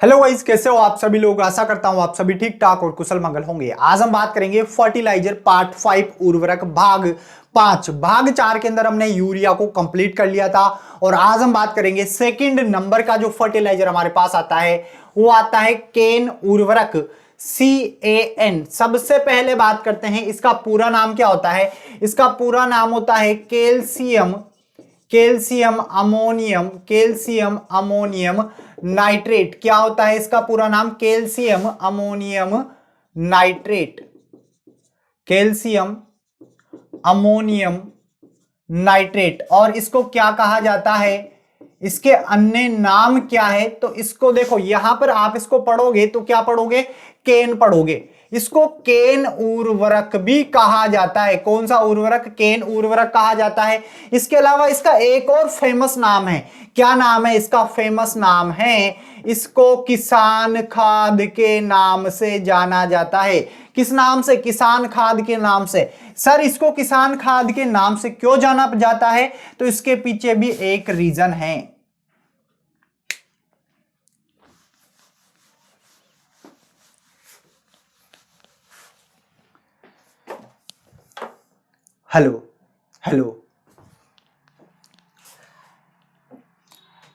Hello guys, कैसे हो आप सभी लोग। आशा करता हूं आप सभी ठीक ठाक और कुशल मंगल होंगे। आज हम बात करेंगे फर्टिलाइजर पार्ट 5 उर्वरक भाग 5। भाग 4 के अंदर हमने यूरिया को कंप्लीट कर लिया था और आज हम बात करेंगे सेकंड नंबर का जो फर्टिलाइजर हमारे पास आता है वो आता है केन उर्वरक, CAN। सबसे पहले बात करते हैं इसका पूरा नाम क्या होता है। इसका पूरा नाम होता है कैल्शियम अमोनियम नाइट्रेट। क्या होता है इसका पूरा नाम? Calcium ammonium nitrate. और इसको क्या कहा जाता है, इसके अन्य नाम क्या है? तो इसको देखो, यहां पर आप इसको पढ़ोगे तो क्या पढ़ोगे? केन पढ़ोगे। इसको केन उर्वरक भी कहा जाता है। कौन सा उर्वरक? केन उर्वरक कहा जाता है। इसके अलावा इसका एक और फेमस नाम है। क्या नाम है इसका? फेमस नाम है, इसको किसान खाद के नाम से जाना जाता है। किस नाम से? किसान खाद के नाम से। सर, इसको किसान खाद के नाम से क्यों जाना जाता है? तो इसके पीछे भी एक रीजन है। हेलो हेलो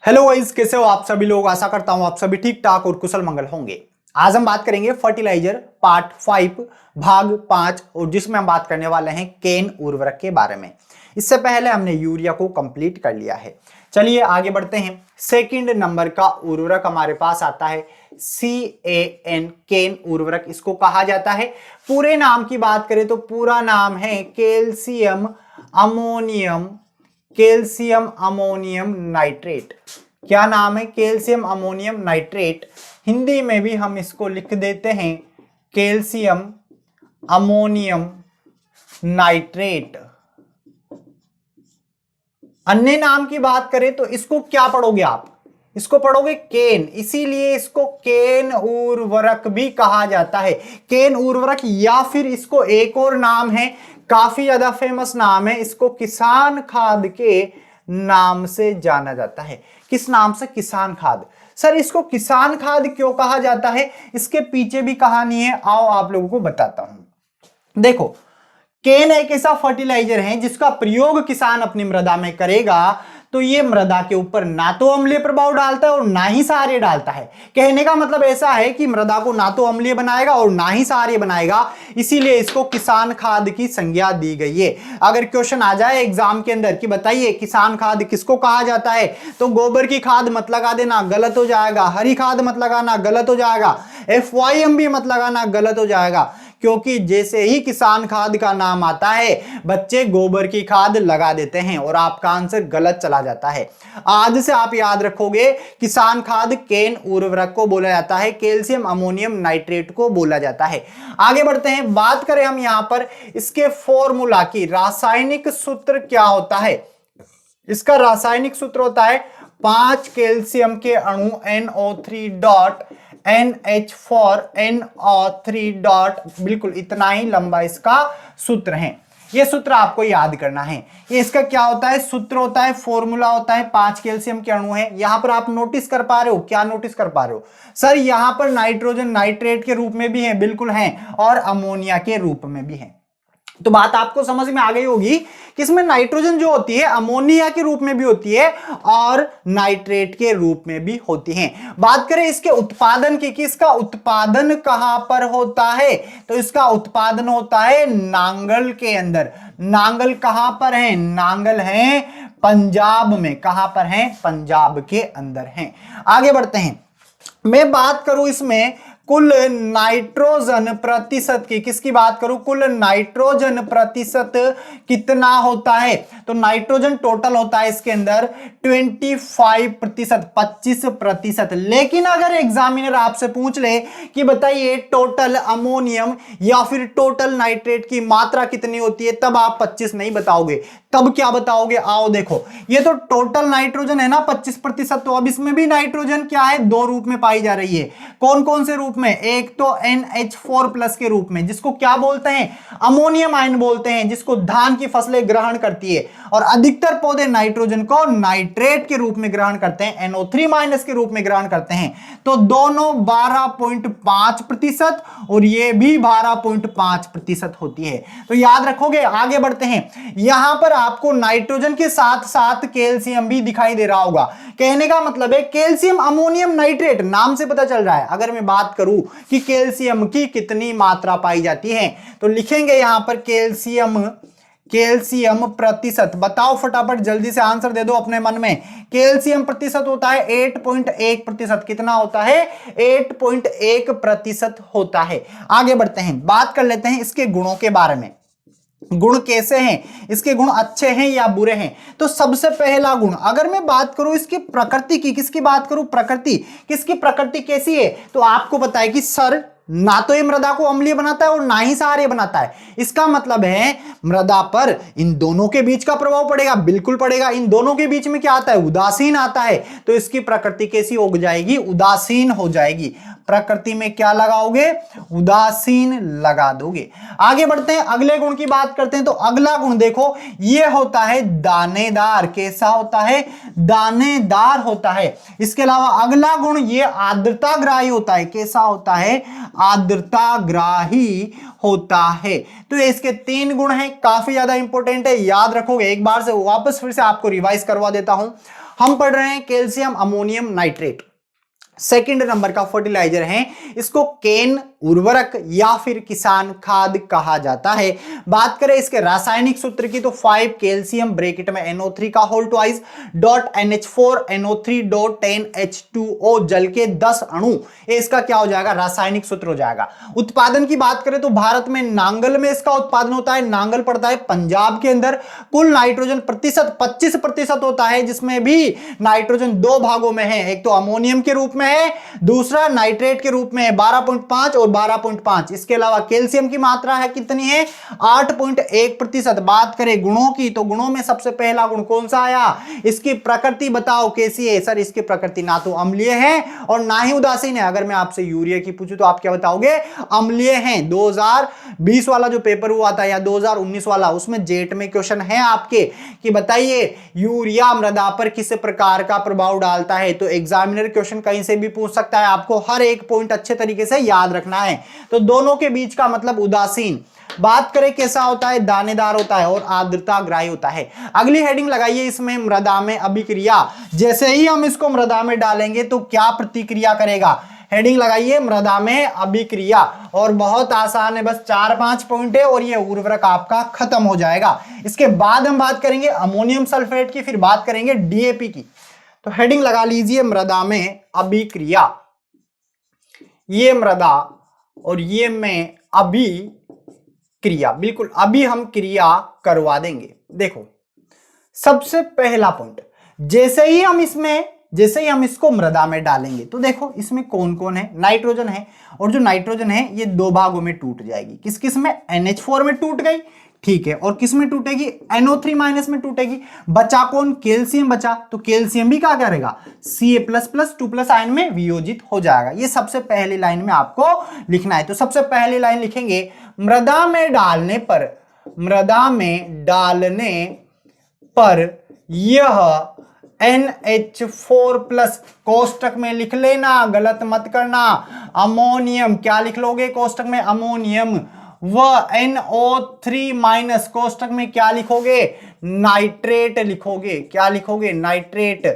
हेलो गाइस, कैसे हो आप सभी लोग। आशा करता हूं आप सभी ठीक ठाक और कुशल मंगल होंगे। आज हम बात करेंगे फर्टिलाइजर पार्ट 5 भाग 5 और जिसमें हम बात करने वाले हैं केन उर्वरक के बारे में। इससे पहले हमने यूरिया को कंप्लीट कर लिया है। चलिए आगे बढ़ते हैं। सेकंड नंबर का उर्वरक हमारे पास आता है CAN, केन उर्वरक इसको कहा जाता है। पूरे नाम की बात करें तो पूरा नाम है कैल्शियम अमोनियम नाइट्रेट। क्या नाम है? Calcium ammonium nitrate. हिंदी में भी हम इसको लिख देते हैं कैल्शियम अमोनियम नाइट्रेट। अन्य नाम की बात करें तो इसको क्या पढ़ोगे आप? इसको पढ़ोगे केन। इसीलिए इसको केन उर्वरक भी कहा जाता है। केन उर्वरक, या फिर इसको एक और नाम है, काफी ज्यादा फेमस नाम है, इसको किसान खाद के नाम से जाना जाता है। किस नाम से? किसान खाद। सर, इसको किसान खाद क्यों कहा जाता है? इसके पीछे भी कहानी है, आओ आप लोगों को बताता हूं। देखो, केन एक ऐसा फर्टिलाइजर है जिसका प्रयोग किसान अपनी मृदा में करेगा तो ये मृदा के ऊपर ना तो अम्लीय प्रभाव डालता है और ना ही क्षारीय डालता है। कहने का मतलब ऐसा है कि मृदा को ना तो अम्लीय बनाएगा और ना ही क्षारीय बनाएगा, इसीलिए इसको किसान खाद की संज्ञा दी गई है। अगर क्वेश्चन आ जाए एग्जाम के अंदर कि बताइए किसान खाद किसको कहा जाता है, तो गोबर की खाद मत लगा देना, गलत हो जाएगा। हरी खाद मत लगाना, गलत हो जाएगा। FYM भी मत लगाना, गलत हो जाएगा। क्योंकि जैसे ही किसान खाद का नाम आता है बच्चे गोबर की खाद लगा देते हैं और आपका आंसर गलत चला जाता है। आज से आप याद रखोगे, किसान खाद केन उर्वरक को बोला जाता है, कैल्शियम अमोनियम नाइट्रेट को बोला जाता है। आगे बढ़ते हैं। बात करें हम यहां पर इसके फॉर्मूला की, रासायनिक सूत्र क्या होता है। इसका रासायनिक सूत्र होता है 5 कैल्शियम के अणु NO3 dot NH4 NO3 dot, बिल्कुल इतना ही लंबा इसका सूत्र है। ये सूत्र आपको याद करना है। ये इसका क्या होता है? सूत्र होता है, फॉर्मूला होता है। 5 कैल्शियम के अणु है। यहां पर आप नोटिस कर पा रहे हो? क्या नोटिस कर पा रहे हो? सर, यहां पर नाइट्रोजन नाइट्रेट के रूप में भी है, बिल्कुल है, और अमोनिया के रूप में भी है। तो बात आपको समझ में आ गई होगी कि इसमें नाइट्रोजन जो होती है अमोनिया के रूप में भी होती है और नाइट्रेट के रूप में भी होती है। बात करें इसके उत्पादन की, कि इसका उत्पादन कहां पर होता है, तो इसका उत्पादन होता है नांगल के अंदर। नांगल कहां पर है? नांगल है पंजाब में। कहां पर है? पंजाब के अंदर है। आगे बढ़ते हैं। मैं बात करूं इसमें कुल नाइट्रोजन प्रतिशत की, किसकी बात करूं? कुल नाइट्रोजन प्रतिशत कितना होता है, तो नाइट्रोजन टोटल होता है इसके अंदर 25%, 25%। लेकिन अगर एग्जामिनर आपसे पूछ ले कि बताइए टोटल अमोनियम या फिर टोटल नाइट्रेट की मात्रा कितनी होती है, तब आप 25 नहीं बताओगे। तब क्या बताओगे? आओ देखो, ये तो टोटल नाइट्रोजन है ना 25%, तो अब इसमें भी नाइट्रोजन क्या है? 2 रूप में पाई जा रही है। कौन कौन से रूप रूप में, एक तो NH4+ के रूप में, जिसको क्या बोलते हैं, अमोनियम आयन बोलते हैं, जिसको धान की फसलें ग्रहण करती है, और अधिकतर पौधे नाइट्रोजन को नाइट्रेट के रूप में ग्रहण करते हैं, NO3- के रूप में ग्रहण करते हैं। तो दोनों 12.5% और ये भी 12.5% होती है। तो याद रखोगे। आगे बढ़ते हैं। यहां पर आपको नाइट्रोजन के साथ साथ कैल्शियम भी दिखाई दे रहा होगा। कहने का मतलब है कैल्शियम अमोनियम नाइट्रेट, नाम से पता चल रहा है। अगर मैं बात करूं कि कैल्शियम की कितनी मात्रा पाई जाती है, तो लिखेंगे यहां पर कैल्शियम प्रतिशत। बताओ फटाफट, जल्दी से आंसर दे दो अपने मन में। कैल्शियम प्रतिशत होता है 8.1%। कितना होता है? 8.1% होता है। आगे बढ़ते हैं, बात कर लेते हैं इसके गुणों के बारे में। गुण कैसे हैं, इसके गुण अच्छे हैं या बुरे हैं? तो सबसे पहला गुण, अगर मैं बात करूं इसकी प्रकृति की, किसकी बात करूं? प्रकृति। किसकी प्रकृति कैसी है? तो आपको पता है कि सर, ना तो ये मृदा को अम्लीय बनाता है और ना ही क्षारीय बनाता है। इसका मतलब है मृदा पर इन दोनों के बीच का प्रभाव पड़ेगा, बिल्कुल पड़ेगा। इन दोनों के बीच में क्या आता है? उदासीन आता है। तो इसकी प्रकृति कैसी हो जाएगी? उदासीन हो जाएगी। प्रकृति में क्या लगाओगे? उदासीन लगा दोगे। आगे बढ़ते हैं, अगले गुण की बात करते हैं। तो अगला गुण देखो, यह होता है दानेदार। कैसा होता है? दानेदार होता है। इसके अलावा अगला गुण ये आर्द्रताग्राही होता है। कैसा होता है? आर्द्रताग्राही होता है। तो ये इसके 3 गुण हैं, काफी ज्यादा इंपॉर्टेंट है, याद रखोगे। एक बार से वापस फिर से आपको रिवाइज करवा देता हूं। हम पढ़ रहे हैं calcium ammonium nitrate, second number का फर्टिलाइजर है। इसको केन उर्वरक या फिर किसान खाद कहा जाता है। बात करें इसके रासायनिक सूत्र की, तो 5 कैल्शियम ब्रैकेट में NO3 का whole twice dot NH4 NO3 dot 10 H2O जल के 10 अणु, ये इसका क्या हो जाएगा? रासायनिक सूत्र हो जाएगा। उत्पादन की बात करें तो भारत में नांगल में इसका उत्पादन होता है। नांगल पड़ता है पंजाब के अंदर। कुल नाइट्रोजन प्रतिशत 25% होता है, जिसमें भी नाइट्रोजन 2 भागों में है। एक तो अमोनियम के रूप में है, दूसरा नाइट्रेट के रूप में है, 12.5 और 12.5। इसके अलावा कैल्शियम की मात्रा है कितनी है? 8.1%। बात करें गुणों की, तो गुणों में सबसे पहला गुण कौन सा आया? इसकी प्रकृति बताओ कैसी है? सर, इसकी प्रकृति ना तो अम्लीय है और ना ही उदासीन है। अगर मैं आपसे यूरिया की पूछूं तो आप क्या बताओगे? अम्लीय है। 2020 वाला जो पेपर हुआ था या 2019 वाला, उसमें जेट में क्वेश्चन है आपके कि बताइए यूरिया मृदा पर किस प्रकार का प्रभाव डालता है। तो एग्जामिनर क्वेश्चन कहीं से भी पूछ सकता है, आपको हर एक पॉइंट अच्छे तरीके से याद रखना है। तो दोनों के बीच का मतलब उदासीन। बात करें कैसा होता है? दानेदार होता है और आर्द्रताग्राही होता है। अगली हेडिंग लगाइए इसमें, मृदा में अभिक्रिया। जैसे ही हम इसको मृदा में डालेंगे तो क्या प्रतिक्रिया करेगा? हेडिंग लगाइए, मृदा में अभिक्रिया। और बहुत आसान है, बस 4-5 पॉइंट है और ये उर्वरक आपका खत्म हो जाएगा। इसके बाद हम बात करेंगे अमोनियम सल्फेट की, फिर बात करेंगे DAP की। तो हेडिंग लगा लीजिए, मृदा में अभिक्रिया। ये मृदा और ये में अभिक्रिया, बिल्कुल अभी हम क्रिया करवा देंगे। देखो, सबसे पहला पॉइंट, जैसे ही हम इसको मृदा में डालेंगे तो देखो इसमें कौन कौन है? नाइट्रोजन है, और जो नाइट्रोजन है ये 2 भागों में टूट जाएगी। किस किस में? NH4 में टूट गई, ठीक है। और किस में टूटेगी? NO3- में टूटेगी। बचा कौन? कैल्शियम बचा। तो कैल्शियम भी क्या करेगा? Ca++ 2+ आयन में वियोजित हो जाएगा। ये सबसे पहली लाइन में आपको लिखना है। तो सबसे पहली लाइन लिखेंगे, मृदा में डालने पर यह NH4+ कोष्टक में लिख लेना, गलत मत करना। अमोनियम क्या लिख लोगे कोष्टक में? अमोनियम। वह NO3- कोष्टक में क्या लिखोगे? नाइट्रेट लिखोगे। क्या लिखोगे? नाइट्रेट।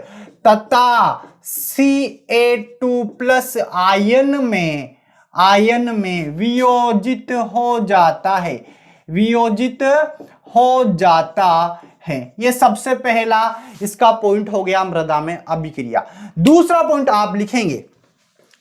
तथा Ca2+ आयन में वियोजित हो जाता है। वियोजित हो जाता है। यह सबसे पहला इसका पॉइंट हो गया, मृदा में अभिक्रिया। दूसरा पॉइंट आप लिखेंगे,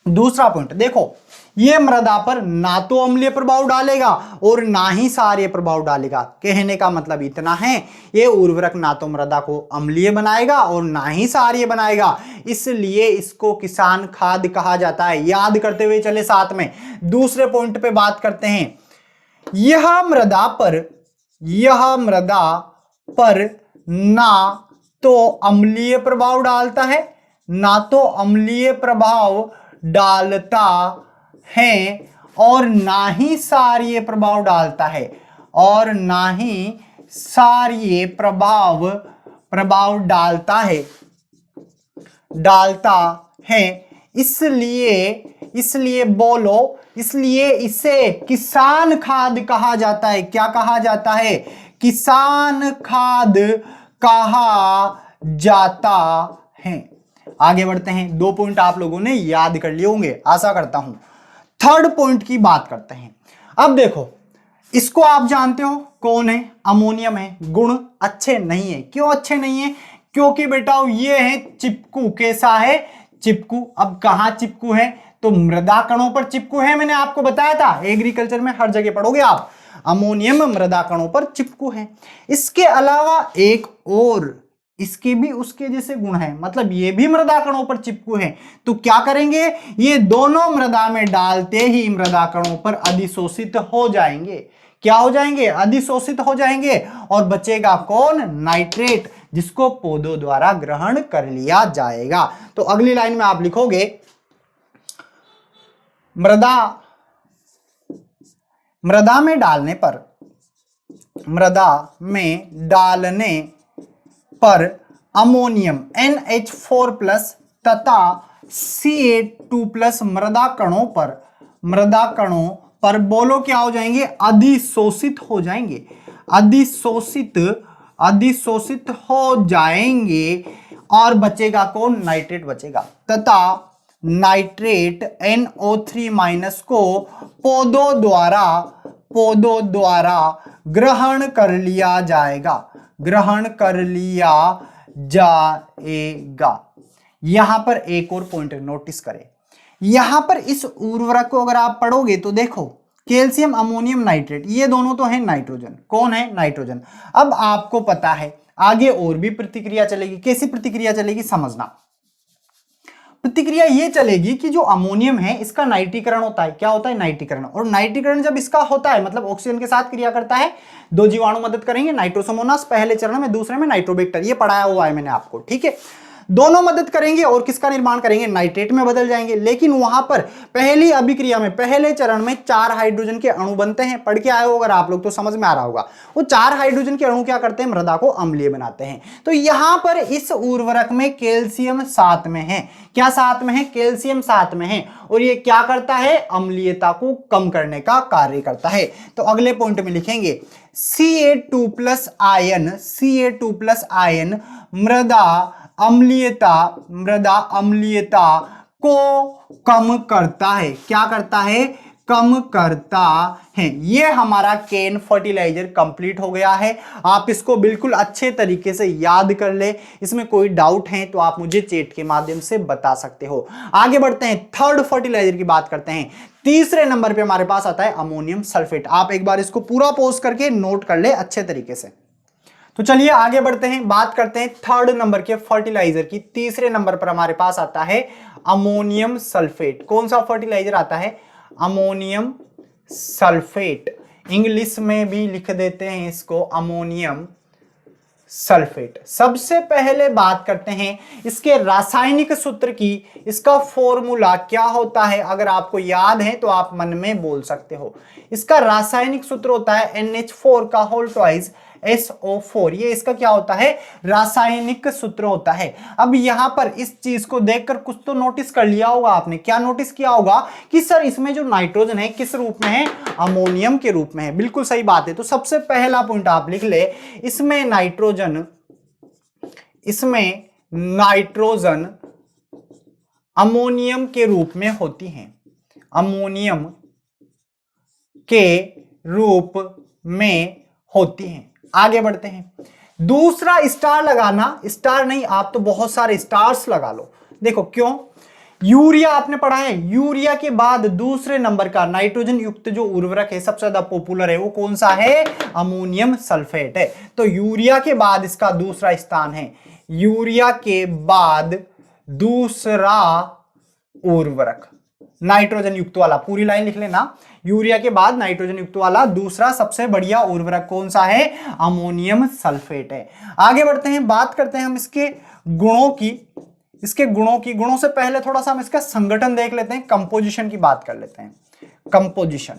दूसरा पॉइंट देखो, यह मृदा पर ना तो अम्लीय प्रभाव डालेगा और ना ही क्षारीय प्रभाव डालेगा। कहने का मतलब इतना है, यह उर्वरक ना तो मृदा को अम्लीय बनाएगा और ना ही क्षारीय बनाएगा, इसलिए इसको किसान खाद कहा जाता है। याद करते हुए चले साथ में। दूसरे पॉइंट पे बात करते हैं, यह मृदा पर ना तो अम्लीय प्रभाव डालता है, ना तो अम्लीय प्रभाव डालता है और ना ही सारीय प्रभाव डालता है, और ना ही सारीय प्रभाव डालता है। इसलिए बोलो, इसलिए इसे किसान खाद कहा जाता है। क्या कहा जाता है? किसान खाद कहा जाता है। आगे बढ़ते हैं। 2 पॉइंट आप लोगों ने याद कर लिए होंगे, आशा करता हूं। थर्ड पॉइंट की बात करते हैं। अब देखो, इसको आप जानते हो कौन है? अमोनियम है। गुण अच्छे नहीं है। क्यों अच्छे नहीं है? क्योंकि बेटा ये है चिपकू। कैसा है? चिपकू। अब कहां चिपकू है? तो मृदा कणों पर चिपकू है। मैंने आपको बताया था, एग्रीकल्चर में हर जगह पढ़ोगे आप, अमोनियम मृदा कणों पर चिपकू है। इसके अलावा एक और, इसके भी उसके जैसे गुण है, मतलब ये भी मृदा कणों पर चिपकू है। तो क्या करेंगे? ये दोनों मृदा में डालते ही मृदा कणों पर अधिशोषित हो जाएंगे। क्या हो जाएंगे? अधिशोषित हो जाएंगे। और बचेगा कौन? नाइट्रेट, जिसको पौधों द्वारा ग्रहण कर लिया जाएगा। तो अगली लाइन में आप लिखोगे, मृदा में डालने पर अमोनियम NH4+ तथा Ca2+ मृदा कणों पर बोलो क्या हो जाएंगे? अधिशोषित हो जाएंगे। अधिशोषित हो जाएंगे। और बचेगा कौन? नाइट्रेट बचेगा। तथा नाइट्रेट NO3- को पौधों द्वारा ग्रहण कर लिया जाएगा। यहां पर एक और पॉइंट नोटिस करें। यहां पर इस उर्वरक को अगर आप पढ़ोगे तो देखो, कैल्शियम, अमोनियम, नाइट्रेट, ये दोनों तो है नाइट्रोजन। कौन है? नाइट्रोजन। अब आपको पता है आगे और भी प्रतिक्रिया चलेगी। कैसी प्रतिक्रिया चलेगी? समझना। प्रतिक्रिया ये चलेगी कि जो अमोनियम है इसका नाइट्रीकरण होता है। क्या होता है? नाइट्रीकरण। और नाइट्रीकरण जब इसका होता है, मतलब ऑक्सीजन के साथ क्रिया करता है, 2 जीवाणु मदद करेंगे, नाइट्रोसोमोनास पहले चरण में, दूसरे में नाइट्रोबैक्टर। ये पढ़ाया हुआ है मैंने आपको, ठीक है। दोनों मदद करेंगे और किसका निर्माण करेंगे? नाइट्रेट में बदल जाएंगे। लेकिन वहां पर पहली अभिक्रिया में, पहले चरण में 4 हाइड्रोजन के अणु बनते हैं। पढ़ के आए हो अगर आप लोग तो समझ में आ रहा होगा। वो 4 हाइड्रोजन के अणु क्या करते हैं? मृदा को अम्लीय बनाते हैं। तो यहां पर इस उर्वरक में कैल्शियम साथ में है। क्या साथ में है? कैल्शियम साथ में है। और ये क्या करता है? अम्लीयता को कम करने का कार्य करता है। तो अगले पॉइंट में लिखेंगे Ca2+ आयन मृदा अम्लीयता को कम करता है। क्या करता है? कम करता है। ये हमारा केन फर्टिलाइजर कंप्लीट हो गया है। आप इसको बिल्कुल अच्छे तरीके से याद कर ले। इसमें कोई डाउट है तो आप मुझे चैट के माध्यम से बता सकते हो। आगे बढ़ते हैं, थर्ड फर्टिलाइजर की बात करते हैं। तीसरे नंबर पे हमारे पास आता है अमोनियम सल्फेट। आप एक बार इसको पूरा पॉज करके नोट कर ले अच्छे तरीके से। तो चलिए आगे बढ़ते हैं, बात करते हैं थर्ड नंबर के फर्टिलाइजर की। तीसरे नंबर पर हमारे पास आता है अमोनियम सल्फेट। कौन सा फर्टिलाइजर आता है? Ammonium sulphate. इंग्लिश में भी लिख देते हैं इसको अमोनियम सल्फेट। सबसे पहले बात करते हैं इसके रासायनिक सूत्र की। इसका फॉर्मूला क्या होता है? अगर आपको याद है तो आप मन में बोल सकते हो। इसका रासायनिक सूत्र होता है NH4 का होल ट्वाइस SO4। ये इसका क्या होता है? रासायनिक सूत्र होता है। अब यहां पर इस चीज को देखकर कुछ तो नोटिस कर लिया होगा आपने। क्या नोटिस किया होगा? कि सर इसमें जो नाइट्रोजन है किस रूप में है? अमोनियम के रूप में है। बिल्कुल सही बात है। तो सबसे पहला पॉइंट आप लिख ले, इसमें नाइट्रोजन अमोनियम के रूप में होती है। अमोनियम के रूप में होती हैं। आगे बढ़ते हैं। दूसरा, स्टार लगाना, स्टार नहीं आप तो बहुत सारे स्टार्स लगा लो। देखो क्यों? यूरिया आपने पढ़ा है। यूरिया के बाद दूसरे नंबर का नाइट्रोजन युक्त जो उर्वरक है सबसे ज्यादा पॉपुलर है, वो कौन सा है? अमोनियम सल्फेट है। तो यूरिया के बाद इसका दूसरा स्थान है। यूरिया के बाद दूसरा उर्वरक नाइट्रोजन युक्त वाला, पूरी लाइन लिख लेना। यूरिया के बाद नाइट्रोजन युक्त वाला दूसरा सबसे बढ़िया उर्वरक कौन सा है? अमोनियम सल्फेट है। आगे बढ़ते हैं, बात करते हैं हम इसके गुणों की। इसके गुणों से पहले थोड़ा सा हम इसका संगठन देख लेते हैं, कंपोजिशन की बात कर लेते हैं। कंपोजिशन,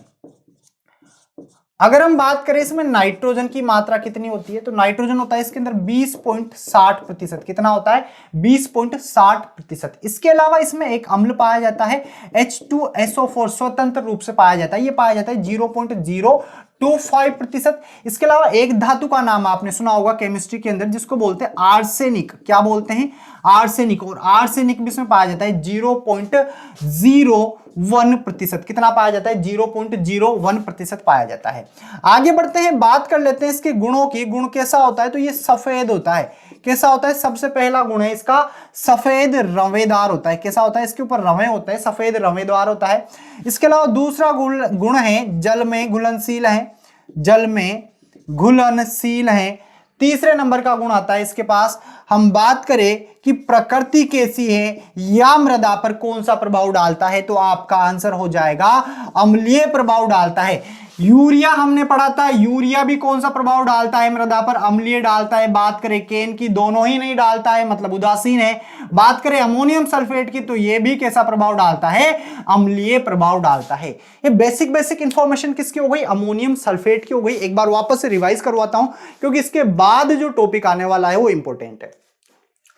अगर हम बात करें इसमें नाइट्रोजन की मात्रा कितनी होती है, तो नाइट्रोजन होता है इसके अंदर 20.60%। कितना होता है? 20.60%। इसके अलावा इसमें एक अम्ल पाया जाता है H2SO4, स्वतंत्र रूप से पाया जाता है, ये पाया जाता है 0.025%। इसके अलावा एक धातु का नाम आपने सुना होगा केमिस्ट्री के अंदर, जिसको बोलते हैं आर्सेनिक। क्या बोलते हैं? आर्सेनिक। और आर्सेनिक भी इसमें पाया जाता है 0.01%। कितना पाया जाता है? 0.01% पाया जाता है। आगे बढ़ते हैं, बात कर लेते हैं इसके गुणों की। गुण कैसा होता है? तो ये सफेद होता है। कैसा होता है? सबसे पहला गुण है इसका सफेद रवेदार होता है। कैसा होता है? इसके ऊपर रवे होता है, सफेद रवेदार होता है। इसके अलावा दूसरा गुण है जल में घुलनशील है, जल में घुलनशील है। तीसरे नंबर का गुण आता है इसके पास, हम बात करें कि प्रकृति कैसी है या मृदा पर कौन सा प्रभाव डालता है, तो आपका आंसर हो जाएगा अम्लीय प्रभाव डालता है। यूरिया हमने पढ़ा था, यूरिया भी कौन सा प्रभाव डालता है मृदा पर? अम्लीय डालता है। बात करें केन की, दोनों ही नहीं डालता है, मतलब उदासीन है। बात करें अमोनियम सल्फेट की, तो ये भी कैसा प्रभाव डालता है? अम्लीय प्रभाव डालता है। ये बेसिक इंफॉर्मेशन किसकी हो गई? अमोनियम सल्फेट की हो गई। एक बार वापस से रिवाइज करवाता हूं, क्योंकि इसके बाद जो टॉपिक आने वाला है वो इंपॉर्टेंट है।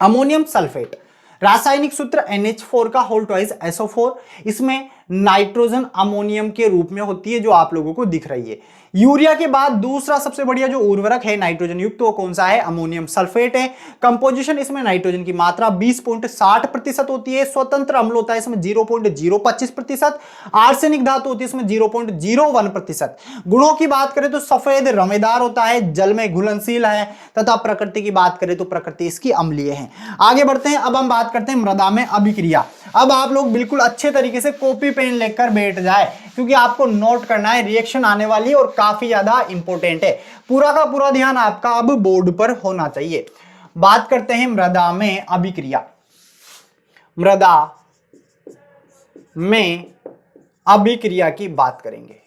अमोनियम सल्फेट, रासायनिक सूत्र NH4 का होल ट्वाइस SO4। इसमें नाइट्रोजन अमोनियम के रूप में होती है, जो आप लोगों को दिख रही है। यूरिया के बाद दूसरा सबसे बढ़िया जो उर्वरक है नाइट्रोजन युक्त, तो वो कौन सा है? अमोनियम सल्फेट है। कंपोजिशन, इसमें नाइट्रोजन की मात्रा 20.60% होती है। स्वतंत्र अम्ल होता है इसमें 0.025%। आर्सेनिक धातु होती है इसमें 0.01%। गुणों की बात करें तो सफेद रमेदार होता है, जल में घुलनशील है, तथा प्रकृति की बात करें तो प्रकृति इसकी अम्लीय है। आगे बढ़ते हैं, अब हम बात करते हैं मृदा में अभिक्रिया। अब आप लोग बिल्कुल अच्छे तरीके से कॉपी पेन लेकर बैठ जाए, क्योंकि आपको नोट करना है, रिएक्शन आने वाली है और काफी ज्यादा इंपॉर्टेंट है। पूरा का पूरा ध्यान आपका अब बोर्ड पर होना चाहिए। बात करते हैं मृदा में अभिक्रिया। मृदा में अभिक्रिया की बात करेंगे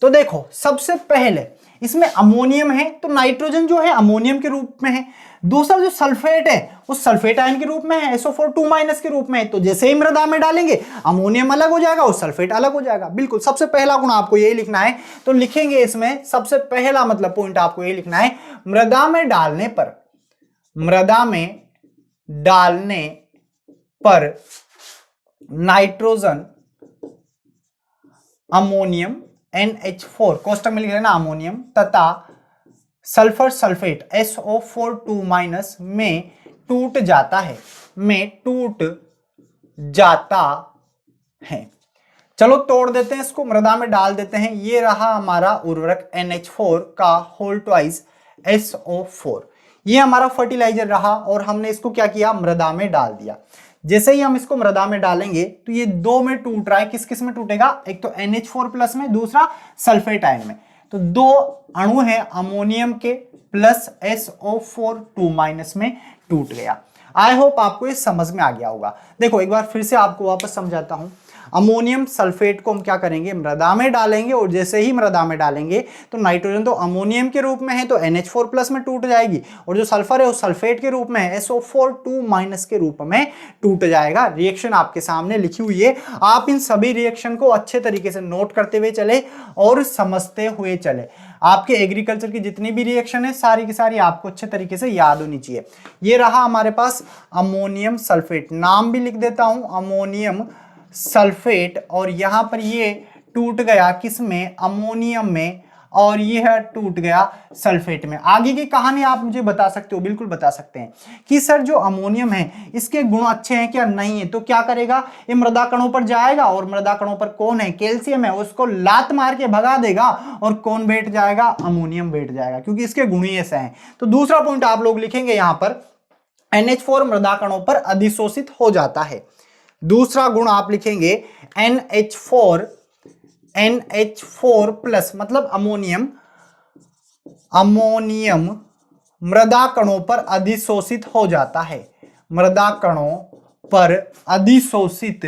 तो देखो, सबसे पहले इसमें अमोनियम है, तो नाइट्रोजन जो है अमोनियम के रूप में है। दूसरा जो सल्फेट है वो सल्फेट आयन के रूप में है, SO4 2- के रूप में है। तो जैसे ही मृदा में डालेंगे अमोनियम अलग हो जाएगा और सल्फेट अलग हो जाएगा। बिल्कुल, सबसे पहला गुण आपको यही लिखना है, तो लिखेंगे इसमें सबसे पहला मतलब पॉइंट आपको यही लिखना है, मृदा में डालने पर नाइट्रोजन अमोनियम NH4 कोष्टक में लिख लेना अमोनियम तथा सल्फर सल्फेट SO4 2- में टूट जाता है। चलो तोड़ देते हैं इसको, मृदा में डाल देते हैं। ये रहा हमारा उर्वरक NH4 का होल ट्वाइस SO4। ये हमारा फर्टिलाइजर रहा और हमने इसको क्या किया? मृदा में डाल दिया। जैसे ही हम इसको मृदा में डालेंगे तो ये दो में टूट रहा है। किस किस में टूटेगा? एक तो NH4+ में, दूसरा सल्फेट आयन में। तो दो अणु है अमोनियम के प्लस SO4 2- में टूट गया। आई होप आपको ये समझ में आ गया होगा। देखो एक बार फिर से आपको वापस समझाता हूं। अमोनियम सल्फेट को हम क्या करेंगे? मृदा में डालेंगे, और जैसे ही मृदा में डालेंगे तो नाइट्रोजन तो अमोनियम के रूप में है, तो NH4+ में टूट जाएगी, और जो सल्फर है वो सल्फेट के रूप में है, SO4 2- के रूप में टूट जाएगा। रिएक्शन आपके सामने लिखी हुई है, आप इन सभी रिएक्शन को अच्छे तरीके से नोट करते हुए चले और समझते हुए चले। आपके एग्रीकल्चर की जितनी भी रिएक्शन है सारी की सारी आपको अच्छे तरीके से याद होनी चाहिए। ये रहा हमारे पास अमोनियम सल्फेट, नाम भी लिख देता हूं अमोनियम सल्फेट, और यहां पर ये टूट गया किसमें? अमोनियम में, और यह टूट गया सल्फेट में। आगे की कहानी आप मुझे बता सकते हो, बिल्कुल बता सकते हैं कि सर जो अमोनियम है इसके गुण अच्छे हैं क्या? नहीं है। तो क्या करेगा? ये मृदा कणों पर जाएगा, और मृदा कणों पर कौन है? कैल्शियम है, उसको लात मार के भगा देगा, और कौन बैठ जाएगा? अमोनियम बैठ जाएगा, क्योंकि इसके गुण ही ऐसे हैं। तो दूसरा पॉइंट आप लोग लिखेंगे यहां पर, NH4 मृदा कणों पर अधिशोषित हो जाता है। दूसरा गुण आप लिखेंगे NH4+ मतलब अमोनियम मृदा कणों पर अधिशोषित हो जाता है। मृदा कणों पर अधिशोषित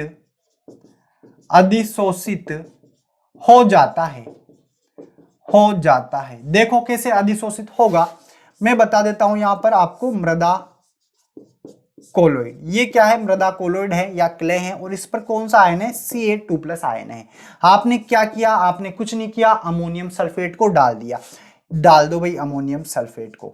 हो जाता है। देखो कैसे अधिशोषित होगा। मैं बता देता हूं यहां पर आपको मृदा कोलोइड। ये क्या है? मृदा कोलोइड है या क्ले है, और इस पर कौन सा आयन है? Ca2+ आयन है। आपने क्या किया? आपने कुछ नहीं किया, अमोनियम सल्फेट को डाल दिया। डाल दो भाई अमोनियम सल्फेट को,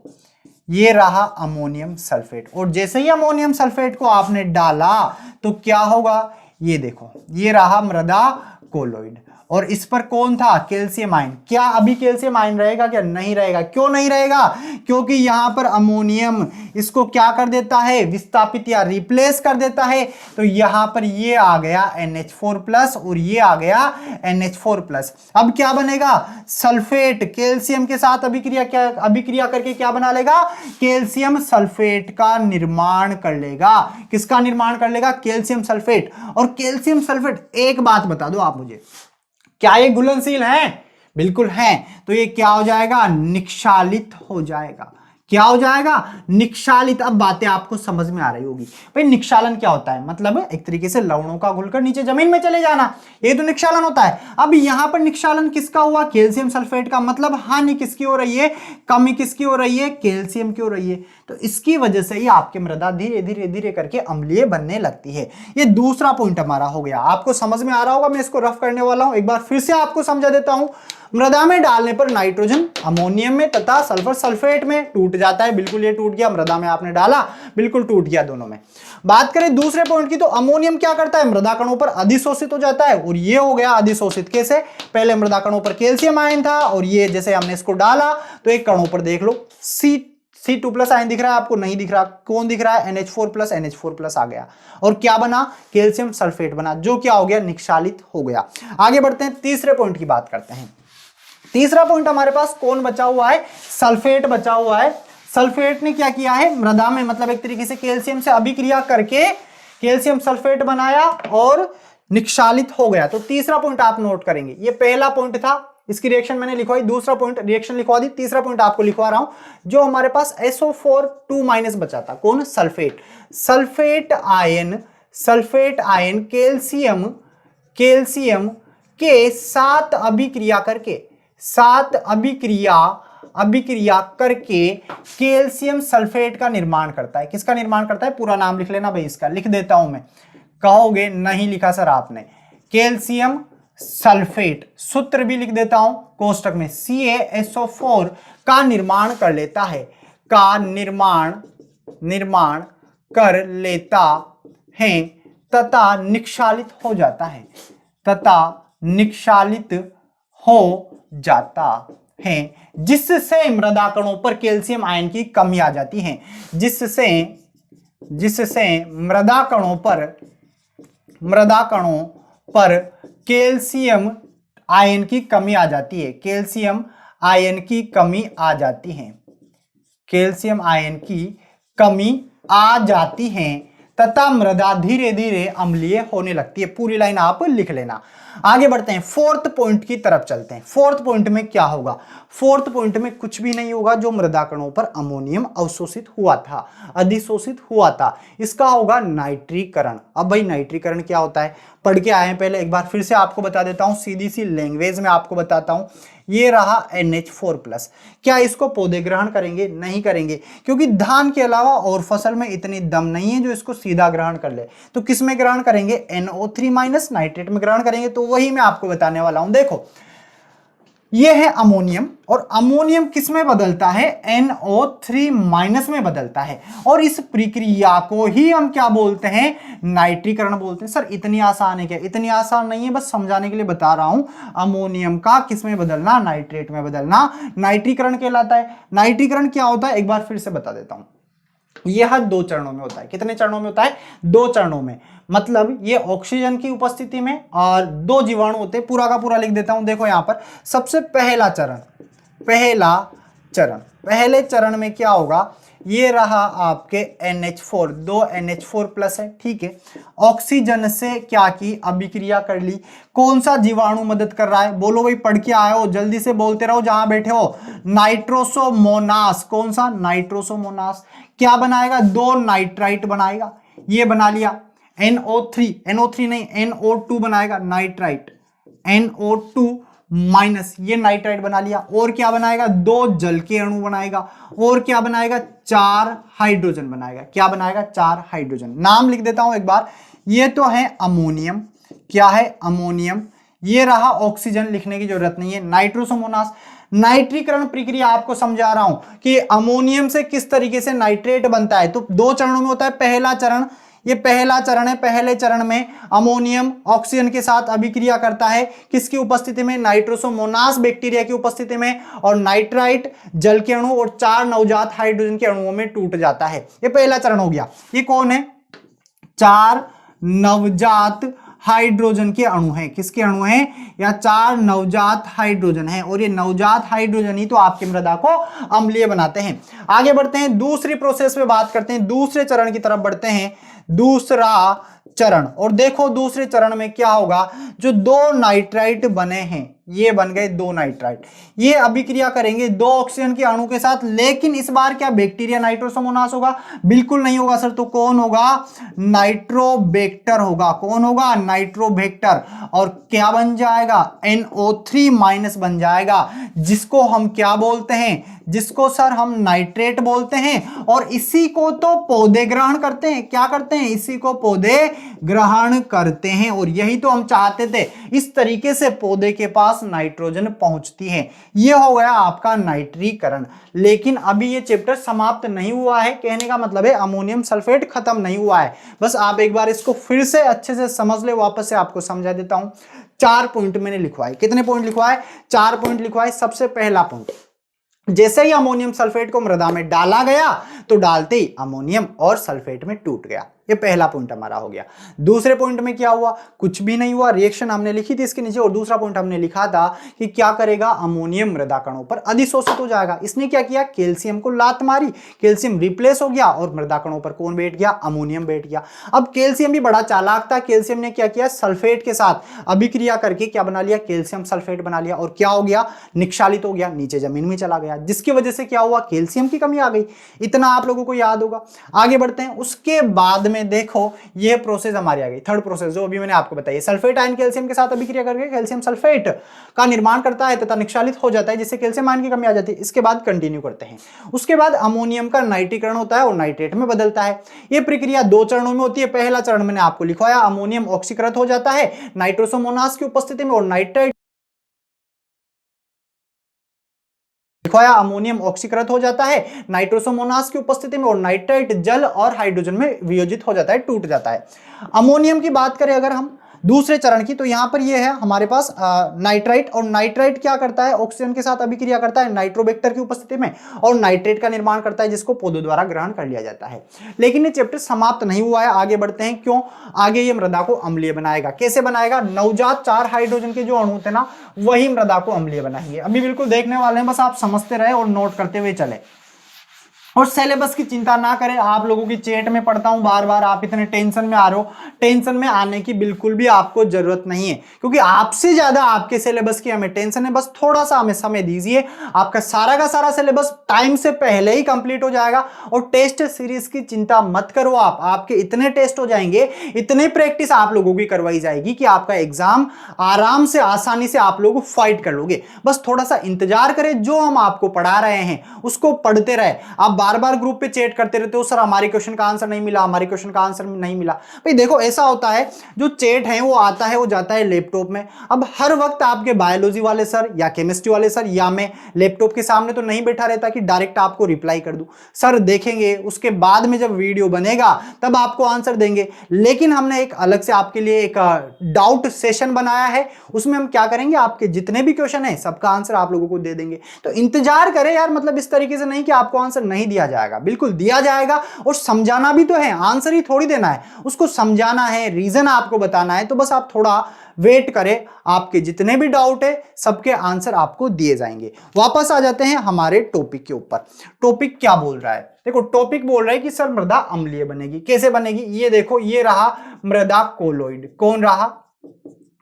ये रहा अमोनियम सल्फेट। और जैसे ही अमोनियम सल्फेट को आपने डाला तो क्या होगा? ये देखो, ये रहा मृदा कोलोइड, और इस पर कौन था? Calcium ion. क्या अभी कैल्शियम आयन रहेगा क्या? नहीं रहेगा। क्यों नहीं रहेगा? क्योंकि यहां पर अमोनियम इसको क्या कर देता है? विस्थापित या रिप्लेस कर देता है। तो यहां पर ये आ गया NH4+ और ये आ गया NH4+। अब क्या बनेगा? सल्फेट कैल्शियम के साथ अभिक्रिया करके क्या बना लेगा? कैल्शियम सल्फेट का निर्माण कर लेगा। किसका निर्माण कर लेगा? Calcium sulphate. और कैल्शियम सल्फेट, एक बात बता दो आप मुझे, क्या ये घुलनशील है? बिल्कुल है। तो ये क्या हो जाएगा? निक्षालित हो जाएगा। क्या हो जाएगा? निक्षालित। अब बातें आपको समझ में आ रही होगी। भाई निक्षालन क्या होता है? मतलब एक तरीके से लवणों का घुलकर नीचे जमीन में चले जाना, ये तो निक्षालन होता है। अब यहां पर निक्षालन किसका हुआ? कैल्शियम सल्फेट का। मतलब हानि किसकी हो रही है? कमी किसकी हो रही है? कैल्शियम की हो रही है। तो इसकी वजह से ही आपकी मृदा धीरे धीरे धीरे करके अम्लीय बनने लगती है। ये दूसरा पॉइंट हमारा हो गया। आपको समझ में आ रहा होगा, मैं इसको रफ करने वाला हूं, एक बार फिर से आपको समझा देता हूं। मृदा में डालने पर नाइट्रोजन अमोनियम में तथा सल्फर सल्फेट में टूट जाता है। बिल्कुल ये टूट गया। मृदा में आपने डाला, बिल्कुल टूट गया दोनों में। बात करें दूसरे पॉइंट की, तो अमोनियम क्या करता है? मृदा कणों पर अधिशोषित हो जाता है, और ये हो गया अधिशोषित। कैसे? पहले मृदा कणों पर कैल्शियम आयन था, और ये जैसे हमने इसको डाला तो एक कणों पर देख लो C2+ आयन दिख रहा है आपको? नहीं दिख रहा। कौन दिख रहा है? NH4+। NH4+ आ गया, और क्या बना? कैल्शियम सल्फेट बना, जो क्या हो गया? निक्षालित हो गया। आगे बढ़ते हैं, तीसरे पॉइंट की बात करते हैं। तीसरा पॉइंट हमारे पास कौन बचा हुआ है? सल्फेट बचा हुआ है। सल्फेट ने क्या किया है? मृदा में मतलब एक तरीके से कैल्शियम से अभिक्रिया करके कैल्शियम सल्फेट बनाया और निक्षालित हो गया। तो तीसरा पॉइंट आप नोट करेंगे। ये पहला पॉइंट था, इसकी रिएक्शन मैंने लिखवाई। दूसरा पॉइंट रिएक्शन लिखवा दी। तीसरा पॉइंट आपको लिखवा रहा हूं। जो हमारे पास SO4 2- बचा था, कौन? सल्फेट। सल्फेट आयन कैल्शियम के साथ अभिक्रिया करके कैल्शियम सल्फेट का निर्माण करता है। किसका निर्माण करता है? पूरा नाम लिख लेना भाई, इसका लिख देता हूं मैं। कहोगे नहीं लिखा सर आपने। कैल्शियम सल्फेट, सूत्र भी लिख देता हूं कोष्टक में, CaSO4 का निर्माण कर लेता है, का निर्माण कर लेता है तथा निक्षालित हो जाता है, जिससे मृदा कणों पर कैल्शियम आयन की कमी आ जाती है। जिससे मृदा कणों पर कैल्शियम आयन की कमी आ जाती है। कैल्शियम आयन की कमी आ जाती है। कैल्शियम आयन की कमी आ जाती है तथा मृदा धीरे धीरे अम्लीय होने लगती है। पूरी लाइन आप लिख लेना। आगे बढ़ते हैं, फोर्थ पॉइंट की तरफ चलते हैं। फोर्थ पॉइंट में क्या होगा? फोर्थ पॉइंट में कुछ भी नहीं होगा। जो मृदा कणों पर अमोनियम अवशोषित हुआ था, अधिशोषित हुआ था, इसका होगा नाइट्रीकरण। अब भाई नाइट्रीकरण क्या होता है? पढ़ के आए हैं पहले, एक बार फिर से आपको बता देता हूं, सीधी सी लैंग्वेज में आपको बताता हूं। ये रहा NH4+। क्या इसको पौधे ग्रहण करेंगे? नहीं करेंगे, क्योंकि धान के अलावा और फसल में इतनी दम नहीं है जो इसको सीधा ग्रहण कर ले। तो किस में ग्रहण करेंगे? NO3- नाइट्रेट में ग्रहण करेंगे। तो वही मैं आपको बताने वाला हूं। देखो, ये है अमोनियम, और अमोनियम किस में बदलता है? NO3- में बदलता है, और इस प्रक्रिया को ही हम क्या बोलते हैं? नाइट्रीकरण बोलते हैं। सर इतनी आसान है क्या? इतनी आसान नहीं है, बस समझाने के लिए बता रहा हूं। अमोनियम का किस में बदलना? नाइट्रेट में बदलना नाइट्रीकरण कहलाता है। नाइट्रीकरण क्या होता है? एक बार फिर से बता देता हूं। यह 2 चरणों में होता है। कितने चरणों में होता है? 2 चरणों में। मतलब ये ऑक्सीजन की उपस्थिति में, और 2 जीवाणु होते हैं। पूरा का पूरा लिख देता हूं। देखो यहां पर सबसे पहले चरण में क्या होगा? ये रहा आपके NH4, 2 NH4+ है, ठीक है। ऑक्सीजन से क्या की? अभिक्रिया कर ली। कौन सा जीवाणु मदद कर रहा है? बोलो भाई, पढ़ के आए हो, जल्दी से बोलते रहो जहां बैठे हो। नाइट्रोसोमोनास। कौन सा? नाइट्रोसोमोनास। क्या बनाएगा? 2 नाइट्राइट बनाएगा। ये बना लिया। NO3 नहीं, NO2 बनाएगा, नाइट्राइट। NO2 माइनस, ये नाइट्राइट बना लिया। और क्या बनाएगा, 2 जल के अणु बनाएगा। और क्या बनाएगा, 4 हाइड्रोजन बनाएगा। क्या बनाएगा, 4 हाइड्रोजन। नाम लिख देता हूं एक बार, ये तो है अमोनियम। क्या है, अमोनियम। ये रहा ऑक्सीजन, लिखने की जरूरत नहीं है। नाइट्रोसोमोनास, नाइट्रीकरण प्रक्रिया आपको समझा रहा हूं कि अमोनियम से किस तरीके से नाइट्रेट बनता है। तो 2 चरणों में होता है। पहला चरण, ये पहला चरण है। पहले चरण में अमोनियम ऑक्सीजन के साथ अभिक्रिया करता है, किसकी उपस्थिति में, नाइट्रोसोमोनास बैक्टीरिया की उपस्थिति में। और नाइट्राइट जल के अणु और 4 नवजात हाइड्रोजन के अणुओं में टूट जाता है। ये पहला चरण हो गया। ये कौन है, 4 नवजात हाइड्रोजन के अणु हैं। किसके अणु हैं, या 4 नवजात हाइड्रोजन हैं। और ये नवजात हाइड्रोजन ही तो आपकी मृदा को अम्लीय बनाते हैं। आगे बढ़ते हैं, दूसरी प्रोसेस में बात करते हैं, दूसरे चरण की तरफ बढ़ते हैं। दूसरा चरण, और देखो दूसरे चरण में क्या होगा, जो 2 नाइट्राइट बने हैं, ये बन गए 2 नाइट्राइट, ये अभिक्रिया करेंगे 2 ऑक्सीजन के अणु के साथ। लेकिन इस बार क्या बैक्टीरिया नाइट्रोसोमोनास होगा, बिल्कुल नहीं होगा सर। तो कौन होगा, नाइट्रोबैक्टर होगा। कौन होगा, नाइट्रोबैक्टर। और क्या बन जाएगा, NO3- बन जाएगा, जिसको हम क्या बोलते हैं, जिसको सर हम नाइट्रेट बोलते हैं। और इसी को तो पौधे ग्रहण करते हैं। क्या करते हैं, इसी को पौधे ग्रहण करते हैं। और यही तो हम चाहते थे, इस तरीके से पौधे के पास नाइट्रोजन पहुंचती है। यह हो गया आपका नाइट्रीकरण। लेकिन अभी ये चैप्टर समाप्त नहीं हुआ है, कहने का मतलब है अमोनियम सल्फेट खत्म नहीं हुआ है। बस आप एक बार इसको फिर से अच्छे से समझ ले, वापस से आपको समझा देता हूं। 4 पॉइंट मैंने लिखवाए। कितने पॉइंट लिखवाए, 4 पॉइंट लिखवाए। सबसे पहला पॉइंट, जैसे ही अमोनियम सल्फेट को मृदा में डाला गया तो डालते ही अमोनियम और सल्फेट में टूट गया। ये पहला पॉइंट हमारा हो गया। दूसरे पॉइंट में क्या हुआ, कुछ भी नहीं हुआ। रिएक्शन हमने लिखी थी इसके नीचे। और दूसरा पॉइंट हमने लिखा था कि क्या करेगा, अमोनियम मृदा कणों पर अधिशोषित हो जाएगा। इसने क्या किया, कैल्शियम को लात मारी, कैल्शियम रिप्लेस हो गया और मृदा कणों पर कौन बैठ गया, अमोनियम बैठ गया। अब कैल्शियम भी बड़ा चालाक था। कैल्शियम ने क्या किया, सल्फेट के साथ अभिक्रिया करके क्या बना लिया, कैल्शियम सल्फेट बना लिया। और क्या हो गया, निक्षालित हो गया, नीचे जमीन में चला गया, जिसकी वजह से क्या हुआ, कैल्शियम की कमी आ गई। इतना आप लोगों को याद होगा। आगे बढ़ते हैं। उसके बाद में देखो, यह प्रोसेस हमारी आ गई, थर्ड प्रोसेस जो अभी मैंने आपको बताई। सल्फेट आयन कैल्शियम के साथ अभिक्रिया करके कैल्शियम सल्फेट का निर्माण करता है तथा निक्षालित हो जाता है, जिससे कैल्शियम आयन की कमी आ जाती है। इसके बाद कंटिन्यू करते हैं। उसके बाद अमोनियम का नाइट्रीकरण होता है और नाइट्रेट में बदलता है। यह प्रक्रिया 2 चरणों में होती है। पहला चरण मैंने आपको लिखवाया, अमोनियम ऑक्सीकृत हो जाता है नाइट्रोसोमोनास की उपस्थिति में। और नाइट्राइट लिखवाया, अमोनियम ऑक्सीकृत हो जाता है नाइट्रोसोमोनास की उपस्थिति में। और नाइट्राइट जल और हाइड्रोजन में वियोजित हो जाता है, टूट जाता है। अमोनियम की बात करें अगर हम दूसरे चरण की, तो यहां पर यह है हमारे पास नाइट्राइट। और नाइट्राइट क्या करता है, ऑक्सीजन के साथ अभिक्रिया करता है नाइट्रोबैक्टर की उपस्थिति में और नाइट्रेट का निर्माण करता है, जिसको पौधों द्वारा ग्रहण कर लिया जाता है। लेकिन ये चैप्टर समाप्त नहीं हुआ है, आगे बढ़ते हैं। क्यों, आगे ये मृदा को अम्लीय बनाएगा। कैसे बनाएगा, नवजात 4 हाइड्रोजन के जो अणु थे ना, वही मृदा को अम्लीय बनाएंगे। अभी बिल्कुल देखने वाले हैं, बस आप समझते रहे और नोट करते हुए चले। और सिलेबस की चिंता ना करें, आप लोगों की चैट में पढ़ता हूं बार बार, आप इतने टेंशन में आ रहे हो। टेंशन में आने की बिल्कुल भी आपको जरूरत नहीं है, क्योंकि आपसे ज्यादा आपके सिलेबस की हमें टेंशन है। बस थोड़ा सा हमें समय दीजिए, आपका सारा का सारा सिलेबस टाइम से पहले ही कंप्लीट हो जाएगा। और टेस्ट सीरीज की चिंता मत करो आप, आपके इतने टेस्ट हो जाएंगे, इतने प्रैक्टिस आप लोगों की करवाई जाएगी कि आपका एग्जाम आराम से, आसानी से आप लोग फाइट कर लोगे। बस थोड़ा सा इंतजार करें, जो हम आपको पढ़ा रहे हैं उसको पढ़ते रहे। आप बार बार ग्रुप पे चैट करते रहते हो, सर हमारे क्वेश्चन का आंसर नहीं मिला, हमारे क्वेश्चन का आंसर नहीं मिला। भाई देखो, ऐसा होता है, जो चैट है वो आता है, वो जाता है लैपटॉप में। अब हर वक्त आपके बायोलॉजी वाले सर या केमिस्ट्री वाले सर या मैं लैपटॉप के सामने तो नहीं बैठा रहता कि डायरेक्ट आपको रिप्लाई कर दूं। सर देखेंगे, उसके बाद में जब वीडियो बनेगा तब आपको आंसर देंगे। लेकिन हमने एक अलग से आपके लिए एक डाउट सेशन बनाया है, उसमें हम क्या करेंगे, आपके जितने भी क्वेश्चन है सबका आंसर आप लोगों को दे देंगे। तो इंतजार करें यार, मतलब इस तरीके से नहीं कि आपको आंसर नहीं दिया जाएगा, बिल्कुल दिया जाएगा। और समझाना भी तो है, आंसर ही थोड़ी देना है, उसको समझाना है, रीजन आपको बताना है। तो बस आप थोड़ा वेट करें, आपके जितने भी डाउट है सबके आंसर आपको दिए जाएंगे। वापस आ जाते हैं हमारे टॉपिक के ऊपर। टॉपिक क्या बोल रहा है, देखो टॉपिक बोल रहा है कि सर मृदा अम्लीय बनेगी। कैसे बनेगी, ये देखो, ये रहा मृदा कोलोइड। कौन रहा,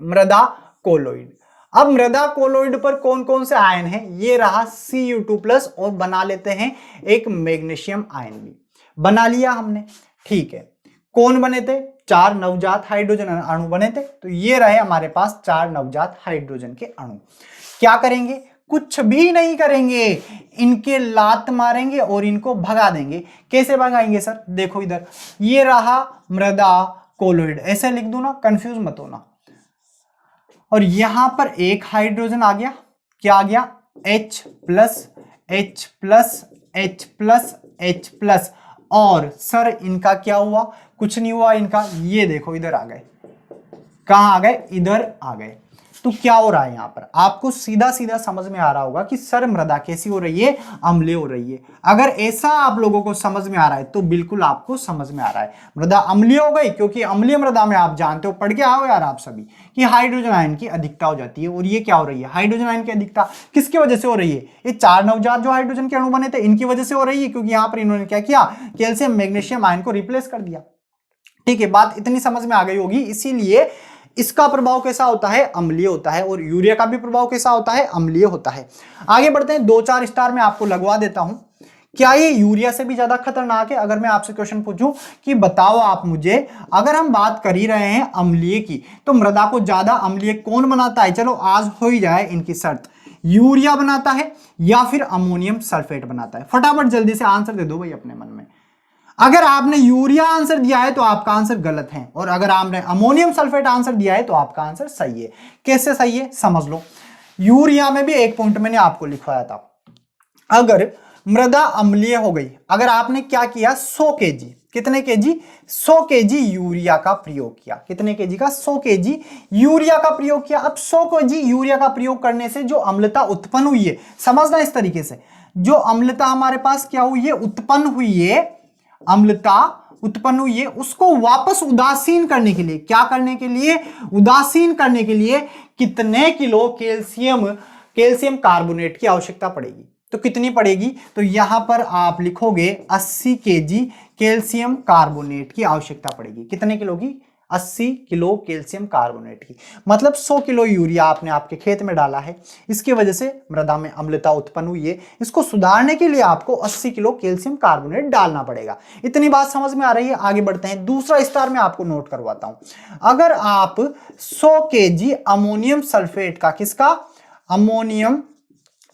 मृदा कोलोइड। अब मृदा कोलोइड पर कौन कौन से आयन हैं, ये रहा Cu2+ और बना लेते हैं एक मैग्नीशियम आयन भी बना लिया हमने। ठीक है, कौन बने थे, 4 नवजात हाइड्रोजन अणु बने थे। तो ये रहे हमारे पास 4 नवजात हाइड्रोजन के अणु। क्या करेंगे? कुछ भी नहीं करेंगे, इनके लात मारेंगे और इनको भगा देंगे। कैसे भगाएंगे सर? देखो इधर, ये रहा मृदा कोलोइड, ऐसे लिख दो ना, कंफ्यूज मत होना। और यहां पर एक हाइड्रोजन आ गया, क्या आ गया? H plus H plus H plus H plus. और सर इनका क्या हुआ? कुछ नहीं हुआ इनका, ये देखो इधर आ गए। कहां आ गए? इधर आ गए। तो क्या हो रहा है यहां पर? आपको सीधा सीधा समझ में आ रहा होगा कि सर मृदा कैसी हो रही है? अम्लीय हो रही है। अगर ऐसा आप लोगों को समझ में आ रहा है तो बिल्कुल आपको समझ में आ रहा है, मृदा अम्लीय हो गई, क्योंकि अम्लीय मृदा में आप जानते हो, पढ़ के आओ यार आप सभी, कि हाइड्रोजन आयन की अधिकता हो जाती है। और ये क्या हो रही है? हाइड्रोजन आयन की अधिकता किसकी वजह से हो रही है? ये 4 नवजात जो हाइड्रोजन के अणु बने थे इनकी वजह से हो रही है, क्योंकि यहां पर इन्होंने क्या किया? कैल्शियम मैग्नीशियम आयन को रिप्लेस कर दिया। ठीक है, बात इतनी समझ में आ गई होगी। इसीलिए इसका प्रभाव कैसा होता है? अम्लीय होता है। और यूरिया का भी प्रभाव कैसा होता है? अम्लीय होता है। आगे बढ़ते हैं, 2-4 स्टार में आपको लगवा देता हूं। क्या ये यूरिया से भी ज्यादा खतरनाक है? अगर मैं आपसे क्वेश्चन पूछूं कि बताओ आप मुझे, अगर हम बात कर ही रहे हैं अम्लीय की, तो मृदा को ज्यादा अम्लीय कौन बनाता है? चलो आज हो ही जाए इनकी शर्त, यूरिया बनाता है या फिर अमोनियम सल्फेट बनाता है? फटाफट जल्दी से आंसर दे दो भाई अपने मन में। अगर आपने यूरिया आंसर दिया है तो आपका आंसर गलत है, और अगर आपने अमोनियम सल्फेट आंसर दिया है तो आपका आंसर सही है। कैसे सही है समझ लो। यूरिया में भी एक पॉइंट मैंने आपको लिखवाया था, अगर मृदा अम्लीय हो गई, अगर आपने क्या किया? 100 केजी, कितने केजी? 100 केजी यूरिया का प्रयोग किया। कितने केजी का? 100 केजी यूरिया का प्रयोग किया। अब 100 केजी यूरिया का प्रयोग करने से जो अम्लता उत्पन्न हुई है, समझना इस तरीके से, जो अम्लता हमारे पास क्या हुई है? उत्पन्न हुई है, अम्लता उत्पन्न हुई है, उसको वापस उदासीन करने के लिए, क्या करने के लिए? उदासीन करने के लिए कितने किलो कैल्शियम कार्बोनेट की आवश्यकता पड़ेगी? तो कितनी पड़ेगी? तो यहां पर आप लिखोगे 80 केजी कैल्शियम कार्बोनेट की आवश्यकता पड़ेगी। कितने किलो की? 80 किलो कैल्शियम कार्बोनेट की। मतलब 100 किलो यूरिया आपने आपके खेत में डाला है, इसकी वजह से मृदा में अम्लता उत्पन्न हुई है, इसको सुधारने के लिए आपको 80 किलो कैल्शियम कार्बोनेट डालना पड़ेगा। इतनी बात समझ में आ रही है? आगे बढ़ते हैं, दूसरा स्टार में आपको नोट करवाता हूं। अगर आप 100 केजी अमोनियम सल्फेट का, किसका? अमोनियम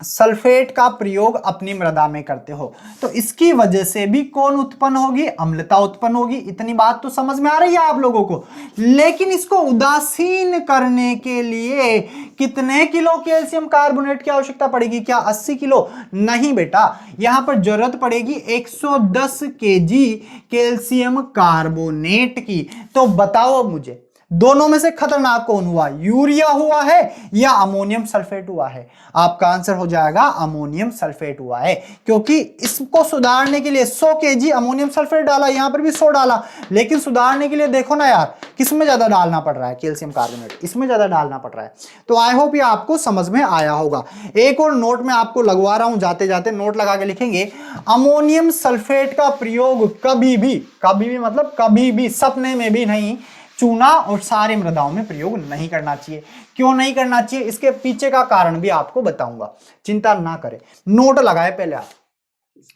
सल्फेट का प्रयोग अपनी मृदा में करते हो, तो इसकी वजह से भी कौन उत्पन्न होगी? अम्लता उत्पन्न होगी। इतनी बात तो समझ में आ रही है आप लोगों को। लेकिन इसको उदासीन करने के लिए कितने किलो कैल्शियम कार्बोनेट की आवश्यकता पड़ेगी? क्या 80 किलो? नहीं बेटा, यहां पर जरूरत पड़ेगी 110 केजी कैल्शियम कार्बोनेट की। तो बताओ मुझे, दोनों में से खतरनाक कौन हुआ? यूरिया हुआ है या अमोनियम सल्फेट हुआ है? आपका आंसर हो जाएगा अमोनियम सल्फेट हुआ है, क्योंकि इसको सुधारने के लिए 100 केजी अमोनियम सल्फेट डाला, यहां पर भी 100 डाला, लेकिन सुधारने के लिए देखो ना यार, किसमें ज्यादा डालना पड़ रहा है? कैल्शियम कार्बोनेट, इसमें ज्यादा डालना पड़ रहा है। तो आई होप ये आपको समझ में आया होगा। एक और नोट में आपको लगवा रहा हूं, जाते जाते नोट लगा के लिखेंगे, अमोनियम सल्फेट का प्रयोग कभी भी मतलब कभी भी, सपने में भी नहीं, चूना और सारे मृदाओं में प्रयोग नहीं करना चाहिए। क्यों नहीं करना चाहिए? इसके पीछे का कारण भी आपको बताऊंगा, चिंता ना करें। नोट लगाए पहले, आप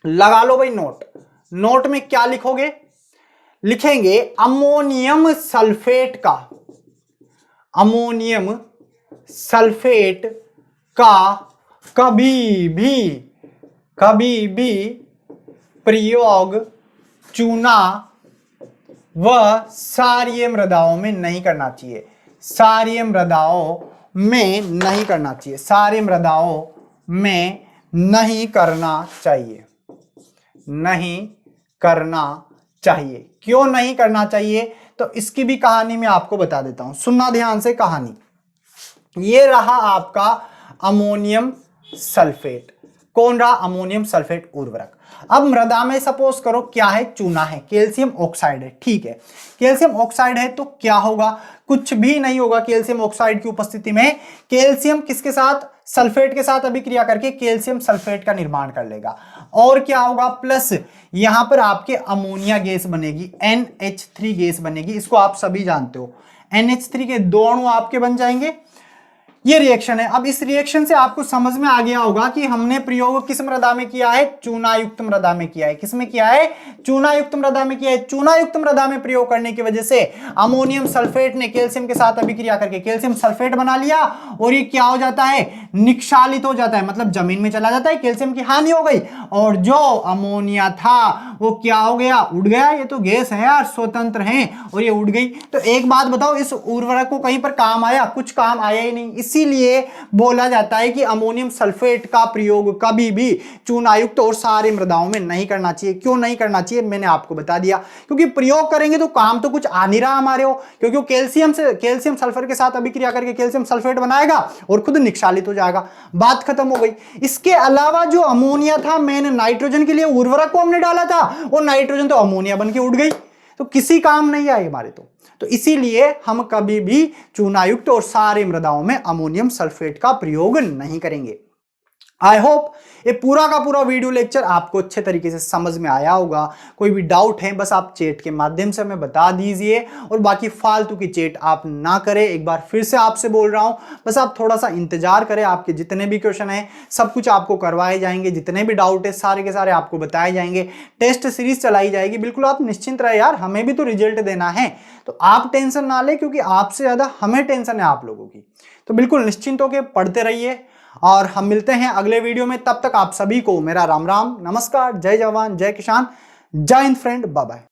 लगा लो भाई नोट। नोट में क्या लिखोगे? लिखेंगे अमोनियम सल्फेट का कभी भी प्रयोग चूना व क्षारीय मृदाओं में नहीं करना चाहिए। क्षारीय मृदाओं में नहीं करना चाहिए, क्षारीय मृदाओं में नहीं करना चाहिए, नहीं करना चाहिए। क्यों नहीं करना चाहिए? तो इसकी भी कहानी मैं आपको बता देता हूं, सुनना ध्यान से कहानी। ये रहा आपका अमोनियम सल्फेट। कौन रहा? अमोनियम सल्फेट उर्वरक। अब मृदा में सपोज करो क्या है? चूना है, कैल्शियम ऑक्साइड है। ठीक है, कैल्शियम ऑक्साइड है तो क्या होगा? कुछ भी नहीं होगा। कैल्शियम ऑक्साइड की उपस्थिति में कैल्शियम किसके साथ? सल्फेट के साथ अभिक्रिया करके कैल्शियम सल्फेट का निर्माण कर लेगा। और क्या होगा? प्लस यहां पर आपके अमोनिया गैस बनेगी, NH3 गैस बनेगी। इसको आप सभी जानते हो। NH3 के 2 अणु आपके बन जाएंगे, ये रिएक्शन है। अब इस रिएक्शन से आपको समझ में आ गया होगा कि हमने प्रयोग किस मृदा में किया है, चूनायुक्त मृदा में किया है। किसमें किया है, चूनायुक्त मृदा में किया है। चूनायुक्त मृदा में प्रयोग करने की वजह से अमोनियम सल्फेट ने कैल्शियम के साथ अभिक्रिया करके कैल्शियम सल्फेट बना लिया और ये क्या हो जाता है, निक्षालित हो जाता है, मतलब जमीन में चला जाता है, कैल्शियम की हानि हो गई और जो अमोनिया था वो क्या हो गया, उड़ गया। ये तो गैस है यार, स्वतंत्र है और ये उड़ गई। तो एक बात बताओ, इस उर्वरक को कहीं पर काम आया, कुछ काम आया ही नहीं। इसीलिए बोला जाता है कि अमोनियम सल्फेट का प्रयोग कभी भी चूनायुक्त और सारे मृदाओं में नहीं करना चाहिए। क्यों नहीं करना चाहिए, मैंने आपको बता दिया, क्योंकि प्रयोग करेंगे तो काम तो कुछ आ नहीं रहा हमारे हो, क्योंकि कैल्शियम सल्फर के साथ अभिक्रिया करके कैल्शियम सल्फेट बनाएगा और खुद निक्षालित हो जाएगा, बात खत्म हो गई। इसके अलावा जो अमोनिया था, मैंने नाइट्रोजन के लिए उर्वरक को हमने डाला था, वो नाइट्रोजन तो अमोनिया बन के उड़ गई, तो किसी काम नहीं आई हमारे। तो इसीलिए हम कभी भी चूनायुक्त और सारे मृदाओं में अमोनियम सल्फेट का प्रयोग नहीं करेंगे। आई होप ये पूरा का पूरा वीडियो लेक्चर आपको अच्छे तरीके से समझ में आया होगा। कोई भी डाउट है बस आप चैट के माध्यम से हमें बता दीजिए और बाकी फालतू की चैट आप ना करें। एक बार फिर से आपसे बोल रहा हूं, बस आप थोड़ा सा इंतजार करें। आपके जितने भी क्वेश्चन हैं सब कुछ आपको करवाए जाएंगे, जितने भी डाउट है सारे के सारे आपको बताए जाएंगे। टेस्ट सीरीज चलाई जाएगी, बिल्कुल आप निश्चिंत रहे यार, हमें भी तो रिजल्ट देना है, तो आप टेंशन ना ले, क्योंकि आपसे ज्यादा हमें टेंशन है आप लोगों की। तो बिल्कुल निश्चिंत होकर पढ़ते रहिए और हम मिलते हैं अगले वीडियो में। तब तक आप सभी को मेरा राम राम, नमस्कार, जय जवान जय किसान, जय हिंद फ्रेंड, बाय बाय।